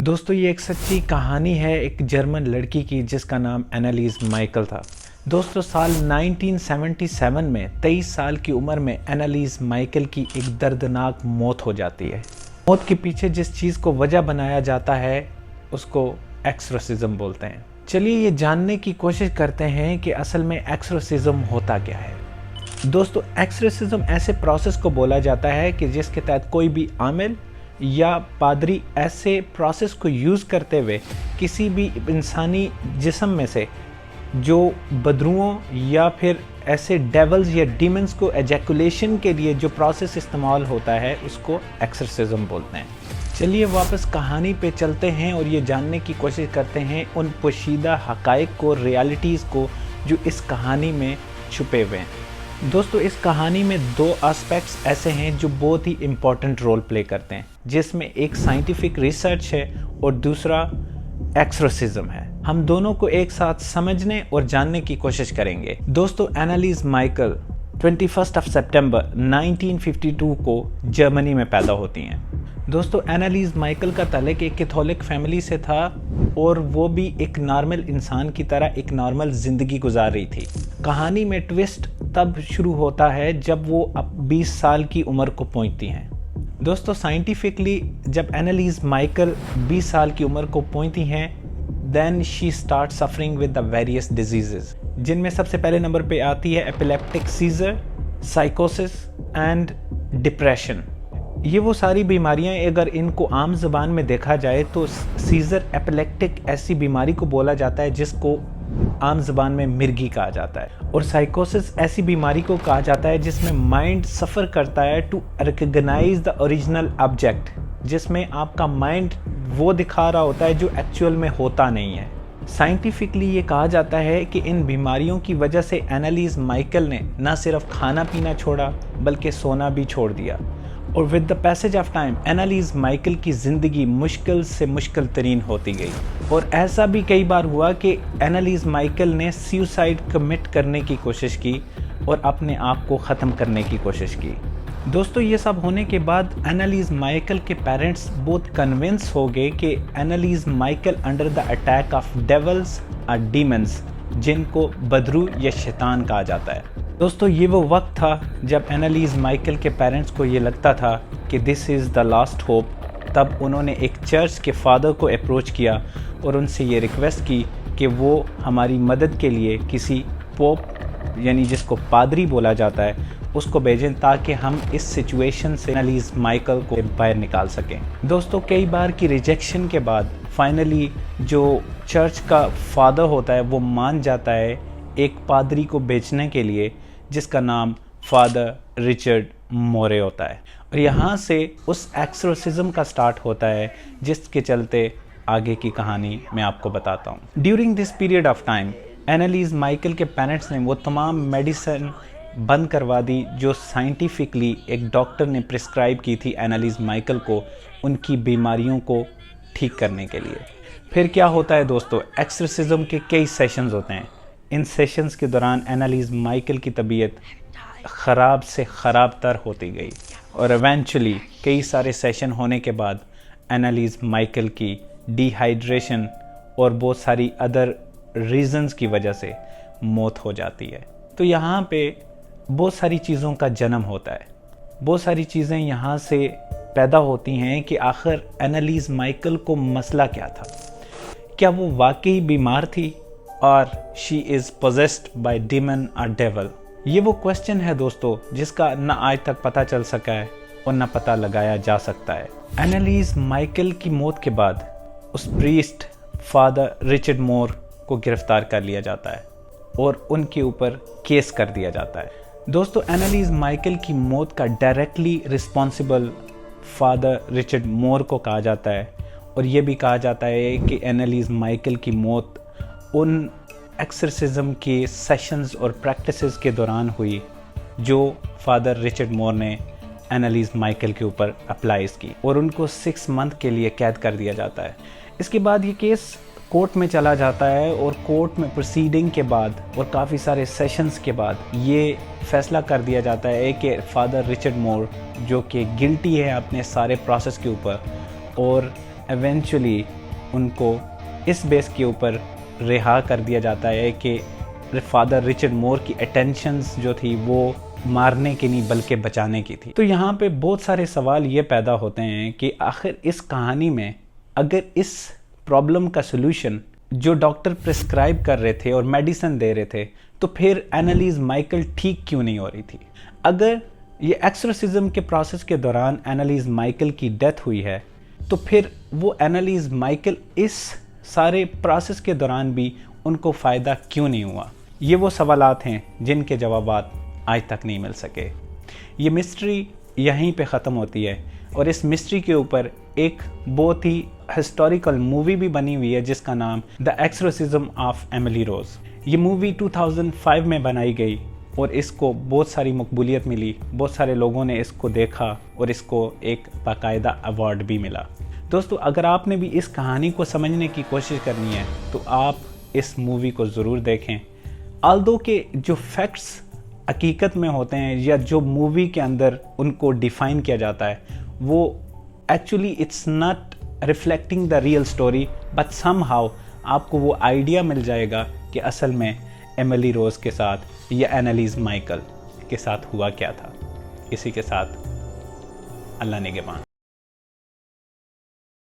दोस्तों ये एक सच्ची कहानी है एक जर्मन लड़की की जिसका नाम एनालीज माइकल था। दोस्तों साल 1977 में 23 साल की उम्र में एनालीज माइकल की एक दर्दनाक मौत हो जाती है। मौत के पीछे जिस चीज़ को वजह बनाया जाता है उसको एक्सोर्सिज्म बोलते हैं। चलिए ये जानने की कोशिश करते हैं कि असल में एक्सोर्सिज्म होता क्या है। दोस्तों एक्सोर्सिज्म ऐसे प्रोसेस को बोला जाता है कि जिसके तहत कोई भी आमिल या पादरी ऐसे प्रोसेस को यूज़ करते हुए किसी भी इंसानी जिस्म में से जो बदरुओं या फिर ऐसे डेवल्स या डीमंस को एजैकुलेशन के लिए जो प्रोसेस इस्तेमाल होता है उसको एक्सोर्सिज्म बोलते हैं। चलिए वापस कहानी पे चलते हैं और ये जानने की कोशिश करते हैं उन पोशीदा हक़ाइक़ को, रियलिटीज़ को जो इस कहानी में छुपे हुए हैं। दोस्तों इस कहानी में दो एस्पेक्ट्स ऐसे हैं जो बहुत ही इम्पॉर्टेंट रोल प्ले करते हैं, जिसमें एक साइंटिफिक रिसर्च है और दूसरा एक्सोर्सिज्म है। हम दोनों को एक साथ समझने और जानने की कोशिश करेंगे। दोस्तों एनालीज माइकल 21 सितंबर 1952 को जर्मनी में पैदा होती हैं। दोस्तों एनालीज माइकल का ताल्लुक एक कैथोलिक फैमिली से था और वो भी एक नॉर्मल इंसान की तरह एक नॉर्मल ज़िंदगी गुजार रही थी। कहानी में ट्विस्ट तब शुरू होता है जब वो अब 20 साल की उम्र को पहुंचती हैं। दोस्तों साइंटिफिकली जब एनालीज माइकल 20 साल की उम्र को पहुंचती हैं then she start suffering with the various diseases, जिनमें सबसे पहले नंबर पे आती है एपिलेप्टिक सीजर, साइकोसिस एंड डिप्रेशन। ये वो सारी बीमारियां अगर इनको आम ज़बान में देखा जाए तो सीजर एपिलेप्टिक ऐसी बीमारी को बोला जाता है जिसको आम ज़बान में मिर्गी कहा जाता है, और साइकोसिस ऐसी बीमारी को कहा जाता है जिसमें माइंड सफ़र करता है to recognise the original object, जिसमें आपका माइंड वो दिखा रहा होता है जो एक्चुअल में होता नहीं है। साइंटिफिकली ये कहा जाता है कि इन बीमारियों की वजह से एनालीज माइकल ने न सिर्फ खाना पीना छोड़ा बल्कि सोना भी छोड़ दिया, और with the passage of time Anneliese Michel की ज़िंदगी मुश्किल से मुश्किल तरीन होती गई। और ऐसा भी कई बार हुआ कि एनालीज माइकल ने सुसाइड कमिट करने की कोशिश की और अपने आप को ख़त्म करने की कोशिश की। दोस्तों ये सब होने के बाद एनालीज माइकल के पेरेंट्स बहुत कन्विंस हो गए कि Anneliese Michel under the attack of devils और डीमंस, जिनको बदरू या शैतान कहा जाता है। दोस्तों ये वो वक्त था जब एनालीज माइकल के पेरेंट्स को ये लगता था कि this is the last hope. तब उन्होंने एक चर्च के फादर को अप्रोच किया और उनसे ये रिक्वेस्ट की कि वो हमारी मदद के लिए किसी पोप यानी जिसको पादरी बोला जाता है उसको भेजें ताकि हम इस सिचुएशन से एनालीज माइकल को बाहर निकाल सकें। दोस्तों कई बार की रिजेक्शन के बाद फाइनली जो चर्च का फादर होता है वो मान जाता है एक पादरी को भेजने के लिए जिसका नाम फादर रिचर्ड मोरे होता है, और यहाँ से उस एक्सोर्सिज्म का स्टार्ट होता है जिसके चलते आगे की कहानी मैं आपको बताता हूँ। During this period of time Anneliese Michel के पेरेंट्स ने वो तमाम मेडिसिन बंद करवा दी जो साइंटिफिकली एक डॉक्टर ने प्रिस्क्राइब की थी एनालीज माइकल को उनकी बीमारियों को ठीक करने के लिए। फिर क्या होता है दोस्तों, एक्सोर्सिज्म के कई सेशंस होते हैं। इन सेशंस के दौरान एनालीज माइकल की तबीयत ख़राब से ख़राब तर होती गई और इवेंचुअली कई सारे सेशन होने के बाद एनालीज माइकल की डिहाइड्रेशन और बहुत सारी अदर रीज़न्स की वजह से मौत हो जाती है। तो यहाँ पे बहुत सारी चीज़ों का जन्म होता है, बहुत सारी चीज़ें यहाँ से पैदा होती हैं कि आखिर एनालीज माइकल को मसला क्या था। क्या वो वाकई बीमार थी और she is possessed by demon और डेवल? ये वो क्वेश्चन है दोस्तों जिसका न आज तक पता चल सका है और न पता लगाया जा सकता है। एनालीज माइकल की मौत के बाद उस प्रीस्ट फादर रिचर्ड मोर को गिरफ्तार कर लिया जाता है और उनके ऊपर केस कर दिया जाता है। दोस्तों एनालीज माइकल की मौत का डायरेक्टली रिस्पॉन्सिबल फादर रिचर्ड मोर को कहा जाता है, और ये भी कहा जाता है कि एनालीज माइकल की मौत उन एक्सोर्सिज्म के सेशंस और प्रैक्टिसेस के दौरान हुई जो फादर रिचर्ड मोर ने एनालीज माइकल के ऊपर अप्लाइज की, और उनको 6 मंथ के लिए कैद कर दिया जाता है। इसके बाद ये केस कोर्ट में चला जाता है और कोर्ट में प्रोसीडिंग के बाद और काफ़ी सारे सेशंस के बाद ये फैसला कर दिया जाता है कि फादर रिचर्ड मोर जो कि गिल्टी है अपने सारे प्रोसेस के ऊपर, और इवेंचुअली उनको इस बेस के ऊपर रिहा कर दिया जाता है कि फादर रिचर्ड मोर की अटेंशंस जो थी वो मारने की नहीं बल्कि बचाने की थी। तो यहाँ पे बहुत सारे सवाल ये पैदा होते हैं कि आखिर इस कहानी में अगर इस प्रॉब्लम का सलूशन जो डॉक्टर प्रिस्क्राइब कर रहे थे और मेडिसिन दे रहे थे, तो फिर एनालिस माइकल ठीक क्यों नहीं हो रही थी? अगर ये एक्सोर्सिज्म के प्रोसेस के दौरान एनालिस माइकल की डेथ हुई है, तो फिर वो एनालिस माइकल इस सारे प्रोसेस के दौरान भी उनको फ़ायदा क्यों नहीं हुआ? ये वो सवालात हैं जिनके जवाबात आज तक नहीं मिल सके। ये मिस्ट्री यहीं पे ख़त्म होती है और इस मिस्ट्री के ऊपर एक बहुत ही हिस्टोरिकल मूवी भी बनी हुई है जिसका नाम द एक्सोर्सिज्म ऑफ एमिली रोज़। ये मूवी 2005 में बनाई गई और इसको बहुत सारी मकबूलियत मिली, बहुत सारे लोगों ने इसको देखा और इसको एक बाकायदा अवार्ड भी मिला। दोस्तों, अगर आपने भी इस कहानी को समझने की कोशिश करनी है तो आप इस मूवी को ज़रूर देखें। आल्दो के जो फैक्ट्स हकीकत में होते हैं या जो मूवी के अंदर उनको डिफ़ाइन किया जाता है, वो actually it's not reflecting the real story, but somehow आपको वो आइडिया मिल जाएगा कि असल में एमिली रोज़ के साथ या एनालिस माइकल के साथ हुआ क्या था। इसी के साथ अल्लाह निगहबान।